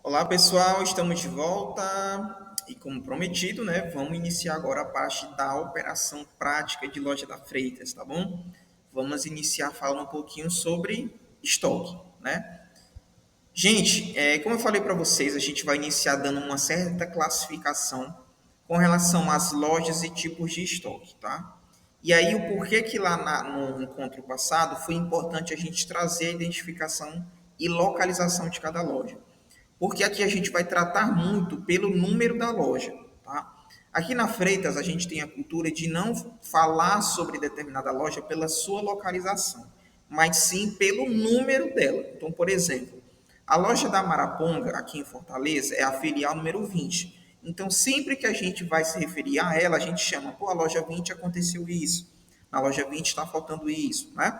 Olá pessoal, estamos de volta e como prometido, né, vamos iniciar agora a parte da operação prática de loja da Freitas, tá bom? Vamos iniciar falando um pouquinho sobre estoque, né? Gente, como eu falei para vocês, a gente vai iniciar dando uma certa classificação com relação às lojas e tipos de estoque, tá? E aí o porquê que no encontro passado foi importante a gente trazer a identificação e localização de cada loja. Porque aqui a gente vai tratar muito pelo número da loja, tá? Aqui na Freitas a gente tem a cultura de não falar sobre determinada loja pela sua localização, mas sim pelo número dela. Então, por exemplo, a loja da Maraponga aqui em Fortaleza é a filial número 20. Então, sempre que a gente vai se referir a ela, a gente chama, pô, a loja 20 aconteceu isso, na loja 20 está faltando isso, né?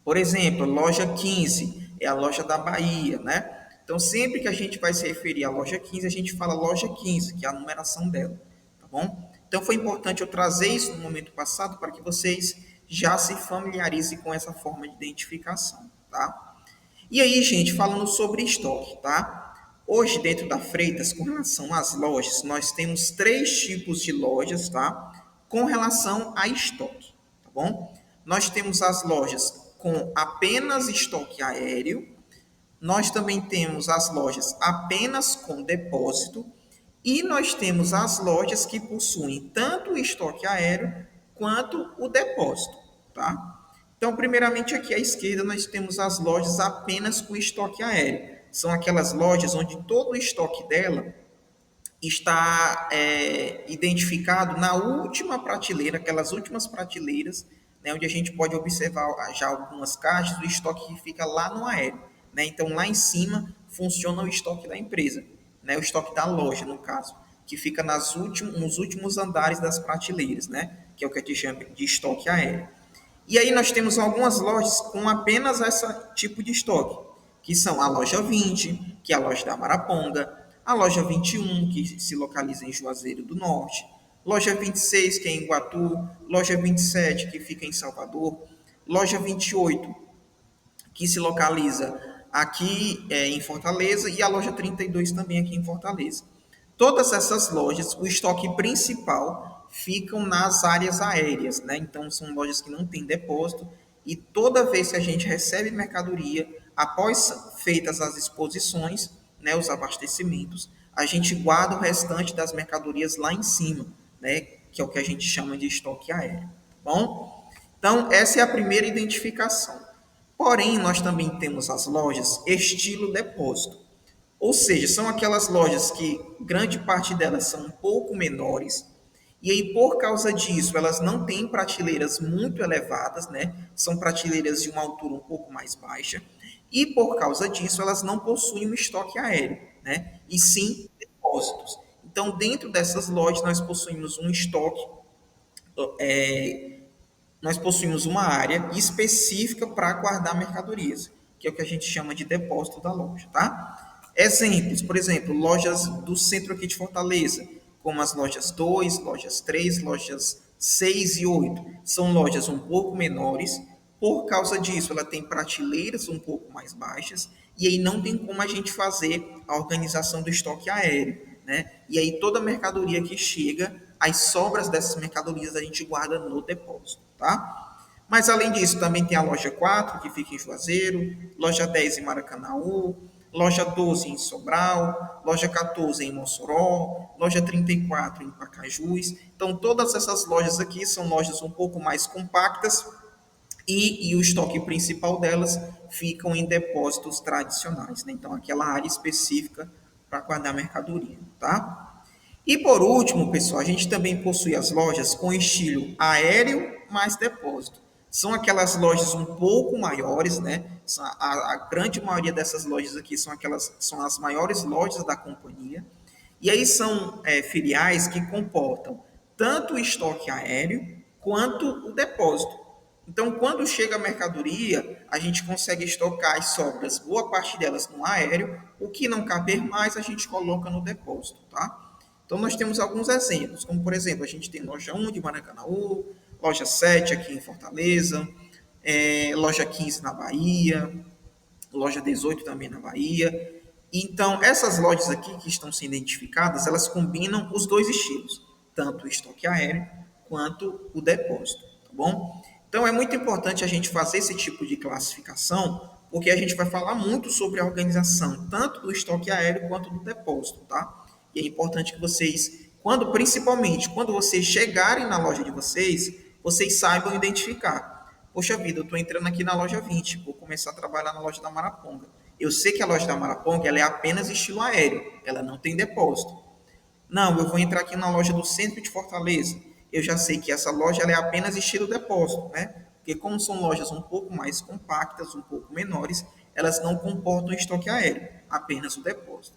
Por exemplo, loja 15 é a loja da Bahia, né? Então, sempre que a gente vai se referir à loja 15, a gente fala loja 15, que é a numeração dela, tá bom? Então, foi importante eu trazer isso no momento passado para que vocês já se familiarizem com essa forma de identificação, tá? E aí, gente, falando sobre estoque, tá? Hoje, dentro da Freitas, com relação às lojas, nós temos três tipos de lojas, tá? Com relação a estoque, tá bom? Nós temos as lojas com apenas estoque aéreo, nós também temos as lojas apenas com depósito e nós temos as lojas que possuem tanto o estoque aéreo quanto o depósito, tá? Então, primeiramente aqui à esquerda nós temos as lojas apenas com estoque aéreo. São aquelas lojas onde todo o estoque dela está identificado na última prateleira, aquelas últimas prateleiras, né, onde a gente pode observar já algumas caixas, o estoque que fica lá no aéreo. Né? Então, lá em cima funciona o estoque da empresa, né, o estoque da loja, no caso, que fica nos últimos andares das prateleiras, né, que é o que a gente chama de estoque aéreo. E aí nós temos algumas lojas com apenas esse tipo de estoque, que são a loja 20, que é a loja da Maraponga, a loja 21, que se localiza em Juazeiro do Norte, loja 26, que é em Iguatu, loja 27, que fica em Salvador, loja 28, que se localiza aqui em Fortaleza, e a loja 32 também aqui em Fortaleza. Todas essas lojas, o estoque principal ficam nas áreas aéreas, né? Então são lojas que não têm depósito e toda vez que a gente recebe mercadoria, após feitas as exposições, né, os abastecimentos, a gente guarda o restante das mercadorias lá em cima, né, que é o que a gente chama de estoque aéreo. Tá bom? Então essa é a primeira identificação. Porém, nós também temos as lojas estilo depósito. Ou seja, são aquelas lojas que grande parte delas são um pouco menores, e aí por causa disso elas não têm prateleiras muito elevadas, né? São prateleiras de uma altura um pouco mais baixa, e por causa disso elas não possuem um estoque aéreo, né? E sim depósitos. Então, dentro dessas lojas nós possuímos um estoque, nós possuímos uma área específica para guardar mercadorias, que é o que a gente chama de depósito da loja, tá? Exemplos, por exemplo, lojas do centro aqui de Fortaleza, como as lojas 2, lojas 3, lojas 6 e 8, são lojas um pouco menores, por causa disso ela tem prateleiras um pouco mais baixas, e aí não tem como a gente fazer a organização do estoque aéreo, né? E aí toda a mercadoria que chega, as sobras dessas mercadorias a gente guarda no depósito, tá? Mas além disso, também tem a loja 4, que fica em Juazeiro, loja 10 em Maracanaú, loja 12 em Sobral, loja 14 em Mossoró, loja 34 em Pacajus. Então, todas essas lojas aqui são lojas um pouco mais compactas e o estoque principal delas ficam em depósitos tradicionais, né? Então, aquela área específica para guardar mercadoria, tá? E por último, pessoal, a gente também possui as lojas com estilo aéreo mais depósito. São aquelas lojas um pouco maiores, né? A grande maioria dessas lojas aqui são as maiores lojas da companhia. E aí são filiais que comportam tanto o estoque aéreo quanto o depósito. Então, quando chega a mercadoria, a gente consegue estocar as sobras, boa parte delas no aéreo, o que não caber mais a gente coloca no depósito, tá? Então, nós temos alguns exemplos, como por exemplo, a gente tem loja 1 de Maracanaú, loja 7 aqui em Fortaleza, loja 15 na Bahia, loja 18 também na Bahia, Então, essas lojas aqui que estão sendo identificadas, elas combinam os dois estilos, tanto o estoque aéreo quanto o depósito, tá bom? Então, é muito importante a gente fazer esse tipo de classificação, porque a gente vai falar muito sobre a organização, tanto do estoque aéreo quanto do depósito, tá? E é importante que vocês, principalmente quando vocês chegarem na loja de vocês, vocês saibam identificar. Poxa vida, eu estou entrando aqui na loja 20, vou começar a trabalhar na loja da Maraponga. Eu sei que a loja da Maraponga ela é apenas estilo aéreo, ela não tem depósito. Não, eu vou entrar aqui na loja do centro de Fortaleza. Eu já sei que essa loja ela é apenas estilo depósito, né? Porque como são lojas um pouco mais compactas, um pouco menores, elas não comportam estoque aéreo, apenas o depósito.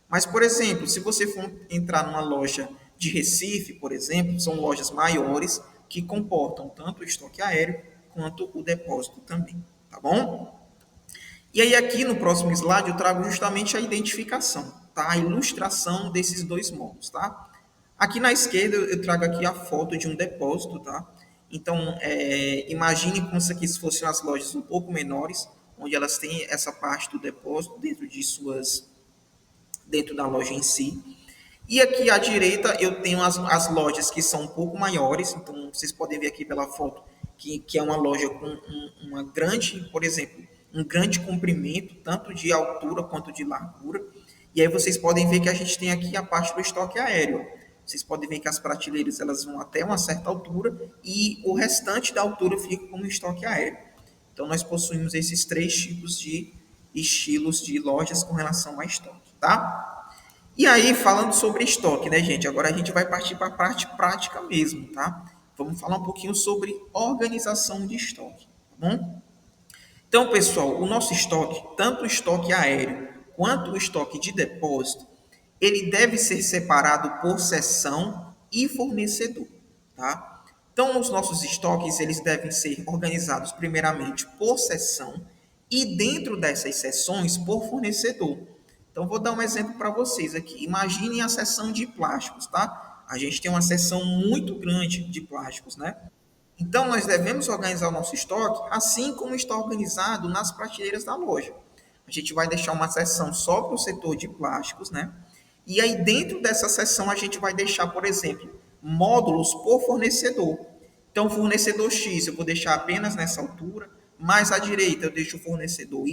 Mas, por exemplo, se você for entrar numa loja de Recife, por exemplo, são lojas maiores que comportam tanto o estoque aéreo quanto o depósito também, tá bom? E aí aqui no próximo slide eu trago justamente a identificação, tá? A ilustração desses dois modos, tá? Aqui na esquerda eu trago aqui a foto de um depósito, tá? Então, imagine como se aqui fossem as lojas um pouco menores, onde elas têm essa parte do depósito dentro da loja em si. E aqui à direita eu tenho as lojas que são um pouco maiores, então vocês podem ver aqui pela foto que é uma loja com uma grande, por exemplo, um grande comprimento, tanto de altura quanto de largura. E aí vocês podem ver que a gente tem aqui a parte do estoque aéreo. Vocês podem ver que as prateleiras elas vão até uma certa altura e o restante da altura fica como estoque aéreo. Então nós possuímos esses três tipos de estilos de lojas com relação a estoque, tá? E aí, falando sobre estoque, né, gente? Agora a gente vai partir para a parte prática mesmo, tá? Vamos falar um pouquinho sobre organização de estoque, tá bom? Então, pessoal, o nosso estoque, tanto o estoque aéreo quanto o estoque de depósito, ele deve ser separado por seção e fornecedor, tá? Então, os nossos estoques, eles devem ser organizados primeiramente por seção e dentro dessas seções por fornecedor. Então, vou dar um exemplo para vocês aqui. Imaginem a seção de plásticos, tá? A gente tem uma seção muito grande de plásticos, né? Então, nós devemos organizar o nosso estoque assim como está organizado nas prateleiras da loja. A gente vai deixar uma seção só para o setor de plásticos, né? E aí, dentro dessa seção, a gente vai deixar, por exemplo, módulos por fornecedor. Então, fornecedor X eu vou deixar apenas nessa altura, mais à direita eu deixo o fornecedor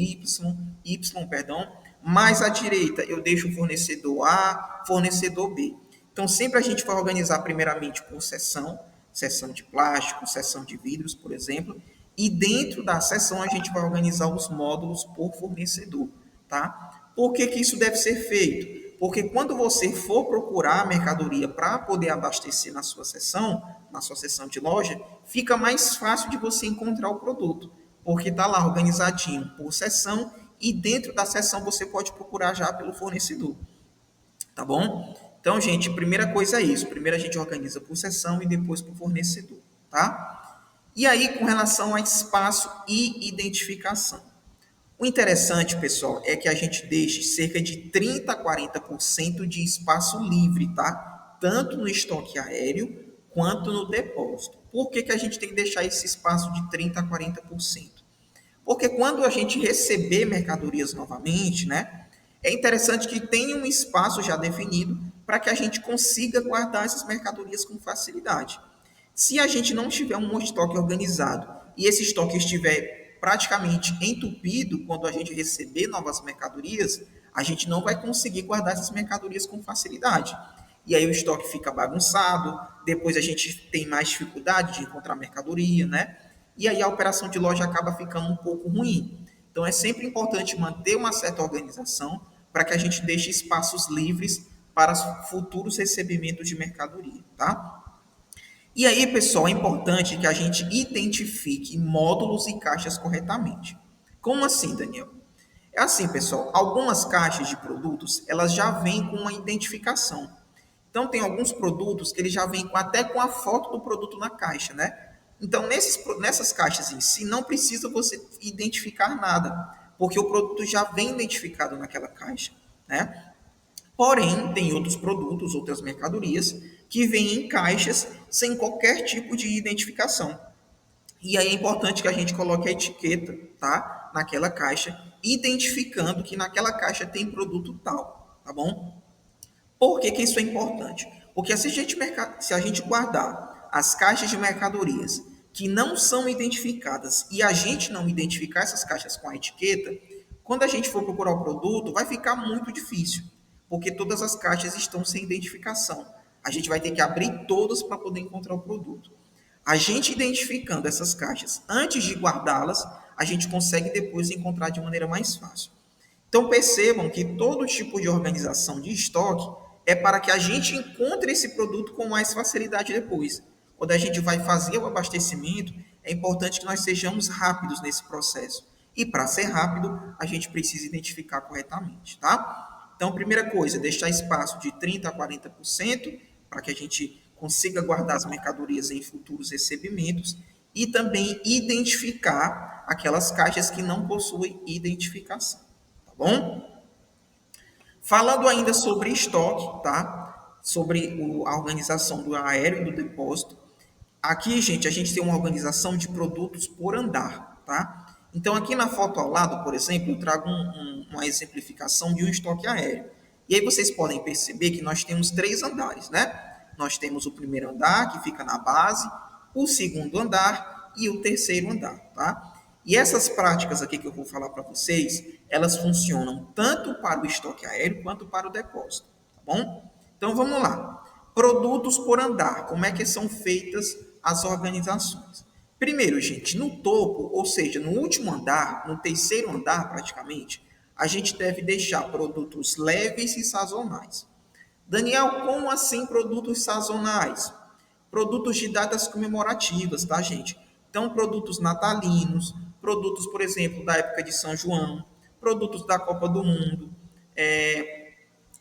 perdão, mais à direita eu deixo o fornecedor A, fornecedor B. Então, sempre a gente vai organizar primeiramente por seção, seção de plástico, seção de vidros, por exemplo, e dentro da seção a gente vai organizar os módulos por fornecedor, tá? Por que que isso deve ser feito? Porque quando você for procurar a mercadoria para poder abastecer na sua seção de loja, fica mais fácil de você encontrar o produto, porque está lá organizadinho por seção e dentro da seção você pode procurar já pelo fornecedor, tá bom? Então, gente, primeira coisa é isso. Primeiro a gente organiza por seção e depois por fornecedor, tá? E aí, com relação a espaço e identificação. O interessante, pessoal, é que a gente deixe cerca de 30 a 40% de espaço livre, tá? Tanto no estoque aéreo quanto no depósito. Por que que a gente tem que deixar esse espaço de 30 a 40%? Porque quando a gente receber mercadorias novamente, né, é interessante que tenha um espaço já definido para que a gente consiga guardar essas mercadorias com facilidade. Se a gente não tiver um estoque organizado e esse estoque estiver praticamente entupido quando a gente receber novas mercadorias, a gente não vai conseguir guardar essas mercadorias com facilidade. E aí o estoque fica bagunçado, depois a gente tem mais dificuldade de encontrar mercadoria, né? E aí a operação de loja acaba ficando um pouco ruim. Então é sempre importante manter uma certa organização para que a gente deixe espaços livres para futuros recebimentos de mercadoria, tá? E aí, pessoal, é importante que a gente identifique módulos e caixas corretamente. Como assim, Daniel? É assim, pessoal, algumas caixas de produtos, elas já vêm com uma identificação. Então, tem alguns produtos que ele já vem até com a foto do produto na caixa, né? Então, nessas caixas em si, não precisa você identificar nada, porque o produto já vem identificado naquela caixa, né? Porém, tem outros produtos, outras mercadorias, que vêm em caixas sem qualquer tipo de identificação. E aí é importante que a gente coloque a etiqueta, tá? Naquela caixa, identificando que naquela caixa tem produto tal, tá bom? Por que que isso é importante? Porque se a gente guardar as caixas de mercadorias que não são identificadas e a gente não identificar essas caixas com a etiqueta, quando a gente for procurar o produto, vai ficar muito difícil, porque todas as caixas estão sem identificação. A gente vai ter que abrir todas para poder encontrar o produto. A gente identificando essas caixas antes de guardá-las, a gente consegue depois encontrar de maneira mais fácil. Então percebam que todo tipo de organização de estoque é para que a gente encontre esse produto com mais facilidade depois. Quando a gente vai fazer o abastecimento, é importante que nós sejamos rápidos nesse processo. E para ser rápido, a gente precisa identificar corretamente, tá? Então, primeira coisa, deixar espaço de 30 a 40% para que a gente consiga guardar as mercadorias em futuros recebimentos e também identificar aquelas caixas que não possuem identificação, tá bom? Falando ainda sobre estoque, tá? Sobre a organização do aéreo e do depósito. Aqui, gente, a gente tem uma organização de produtos por andar, tá? Então, aqui na foto ao lado, por exemplo, eu trago uma exemplificação de um estoque aéreo. E aí vocês podem perceber que nós temos três andares, né? Nós temos o primeiro andar, que fica na base, o segundo andar e o terceiro andar, tá? E essas práticas aqui que eu vou falar para vocês, elas funcionam tanto para o estoque aéreo quanto para o depósito, tá bom? Então vamos lá. Produtos por andar, como é que são feitas as organizações? Primeiro, gente, no topo, ou seja, no último andar, no terceiro andar praticamente, a gente deve deixar produtos leves e sazonais. Daniel, como assim produtos sazonais? Produtos de datas comemorativas, tá, gente? Então, produtos natalinos, produtos, por exemplo, da época de São João, produtos da Copa do Mundo,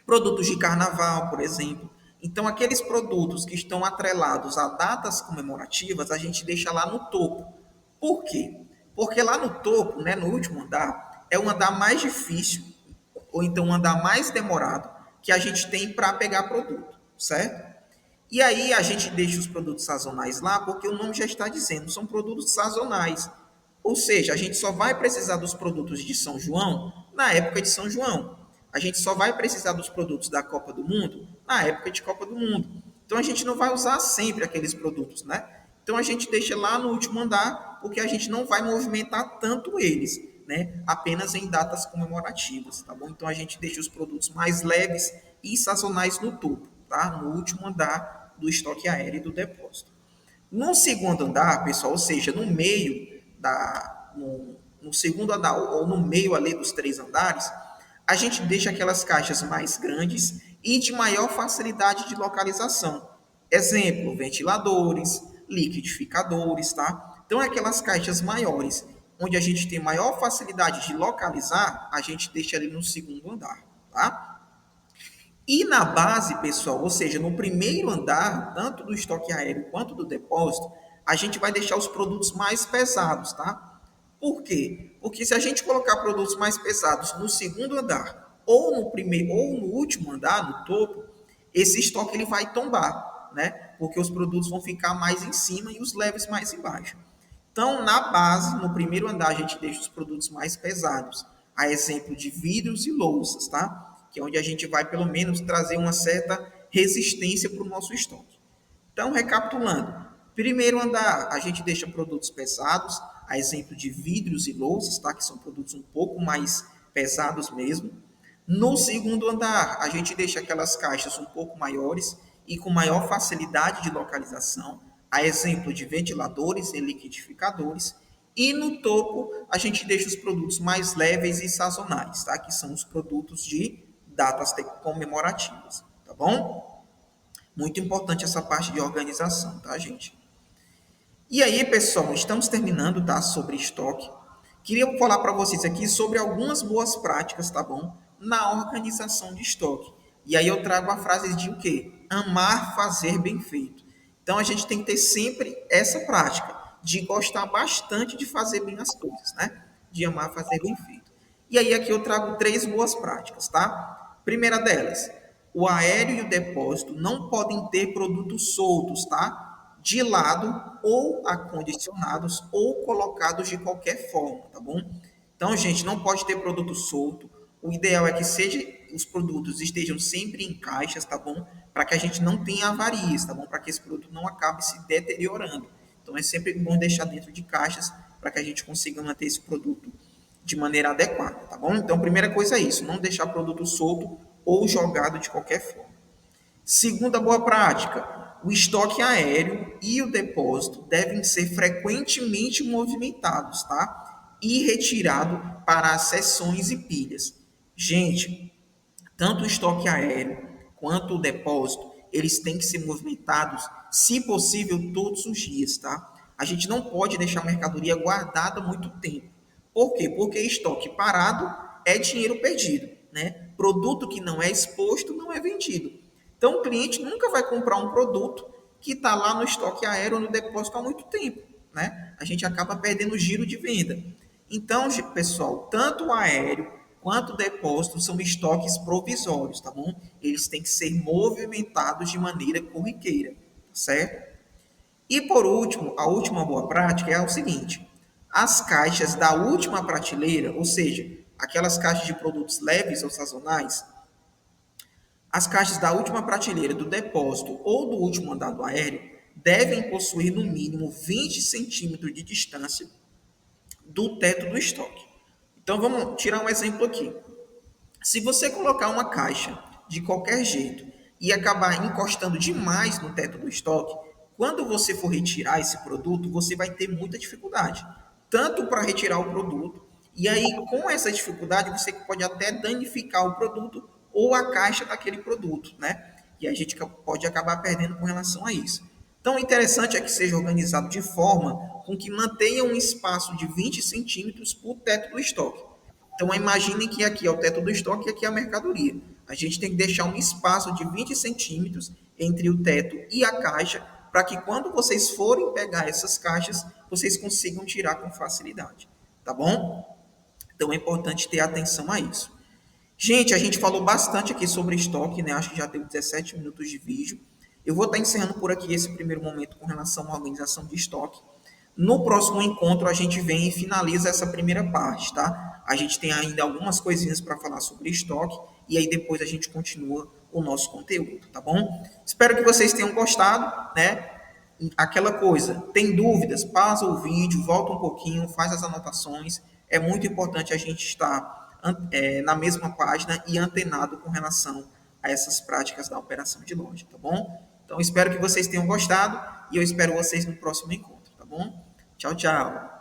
produtos de carnaval, por exemplo. Então, aqueles produtos que estão atrelados a datas comemorativas, a gente deixa lá no topo. Por quê? Porque lá no topo, né, no último andar, é um andar mais difícil, ou então um andar mais demorado, que a gente tem para pegar produto, certo? E aí a gente deixa os produtos sazonais lá, porque o nome já está dizendo, são produtos sazonais. Ou seja, a gente só vai precisar dos produtos de São João na época de São João. A gente só vai precisar dos produtos da Copa do Mundo na época de Copa do Mundo. Então a gente não vai usar sempre aqueles produtos, né? Então a gente deixa lá no último andar, porque a gente não vai movimentar tanto eles, né? Apenas em datas comemorativas, tá bom? Então a gente deixa os produtos mais leves e sazonais no topo, tá? No último andar do estoque aéreo e do depósito. No segundo andar, pessoal, ou seja, no meio no segundo andar ou no meio ali dos três andares, a gente deixa aquelas caixas mais grandes e de maior facilidade de localização. Exemplo, ventiladores, liquidificadores, tá? Então, aquelas caixas maiores, onde a gente tem maior facilidade de localizar, a gente deixa ali no segundo andar, tá? E na base, pessoal, ou seja, no primeiro andar, tanto do estoque aéreo quanto do depósito, a gente vai deixar os produtos mais pesados, tá? Por quê? Porque se a gente colocar produtos mais pesados no segundo andar, ou no primeiro, ou no último andar, no topo, esse estoque ele vai tombar, né? Porque os produtos vão ficar mais em cima e os leves mais embaixo. Então, na base, no primeiro andar, a gente deixa os produtos mais pesados, a exemplo de vidros e louças, tá? Que é onde a gente vai, pelo menos, trazer uma certa resistência para o nosso estoque. Então, recapitulando, primeiro andar, a gente deixa produtos pesados, a exemplo de vidros e louças, tá? Que são produtos um pouco mais pesados mesmo. No segundo andar, a gente deixa aquelas caixas um pouco maiores e com maior facilidade de localização, a exemplo de ventiladores e liquidificadores. E no topo, a gente deixa os produtos mais leves e sazonais, tá? Que são os produtos de datas comemorativas, tá bom? Muito importante essa parte de organização, tá, gente? E aí, pessoal, estamos terminando, tá, sobre estoque. Queria falar para vocês aqui sobre algumas boas práticas, tá bom? Na organização de estoque. E aí eu trago a frase de o quê? Amar fazer bem feito. Então a gente tem que ter sempre essa prática de gostar bastante de fazer bem as coisas, né? De amar fazer bem feito. E aí aqui eu trago três boas práticas, tá? Primeira delas, o aéreo e o depósito não podem ter produtos soltos, tá? De lado ou acondicionados ou colocados de qualquer forma, tá bom? Então, gente, não pode ter produto solto. O ideal é que os produtos estejam sempre em caixas, tá bom? Para que a gente não tenha avarias, tá bom? Para que esse produto não acabe se deteriorando. Então, é sempre bom deixar dentro de caixas para que a gente consiga manter esse produto de maneira adequada, tá bom? Então, primeira coisa é isso, não deixar produto solto ou jogado de qualquer forma. Segunda boa prática, o estoque aéreo e o depósito devem ser frequentemente movimentados, tá? E retirado para as seções e pilhas. Gente, tanto o estoque aéreo quanto o depósito, eles têm que ser movimentados, se possível, todos os dias, tá? A gente não pode deixar a mercadoria guardada muito tempo. Por quê? Porque estoque parado é dinheiro perdido, né? Produto que não é exposto não é vendido. Então, o cliente nunca vai comprar um produto que está lá no estoque aéreo ou no depósito há muito tempo, né? A gente acaba perdendo o giro de venda. Então, pessoal, tanto o aéreo quanto o depósito são estoques provisórios, tá bom? Eles têm que ser movimentados de maneira corriqueira, tá certo? E por último, a última boa prática é o seguinte: as caixas da última prateleira, ou seja, aquelas caixas de produtos leves ou sazonais, as caixas da última prateleira do depósito ou do último andar do aéreo devem possuir no mínimo 20 centímetros de distância do teto do estoque. Então vamos tirar um exemplo aqui. Se você colocar uma caixa de qualquer jeito e acabar encostando demais no teto do estoque, quando você for retirar esse produto, você vai ter muita dificuldade, tanto para retirar o produto, e aí com essa dificuldade você pode até danificar o produto ou a caixa daquele produto, né? E a gente pode acabar perdendo com relação a isso. Então, o interessante é que seja organizado de forma com que mantenha um espaço de 20 centímetros por teto do estoque. Então, imaginem que aqui é o teto do estoque e aqui é a mercadoria. A gente tem que deixar um espaço de 20 centímetros entre o teto e a caixa, para que quando vocês forem pegar essas caixas, vocês consigam tirar com facilidade. Tá bom? Então, é importante ter atenção a isso. Gente, a gente falou bastante aqui sobre estoque, né? Acho que já deu 17 minutos de vídeo. Eu vou estar encerrando por aqui esse primeiro momento com relação à organização de estoque. No próximo encontro, a gente vem e finaliza essa primeira parte, tá? A gente tem ainda algumas coisinhas para falar sobre estoque e aí depois a gente continua o nosso conteúdo, tá bom? Espero que vocês tenham gostado, né? Aquela coisa, tem dúvidas? Pausa o vídeo, volta um pouquinho, faz as anotações. É muito importante a gente estar na mesma página e antenado com relação a essas práticas da operação de loja, tá bom? Então, espero que vocês tenham gostado e eu espero vocês no próximo encontro, tá bom? Tchau, tchau.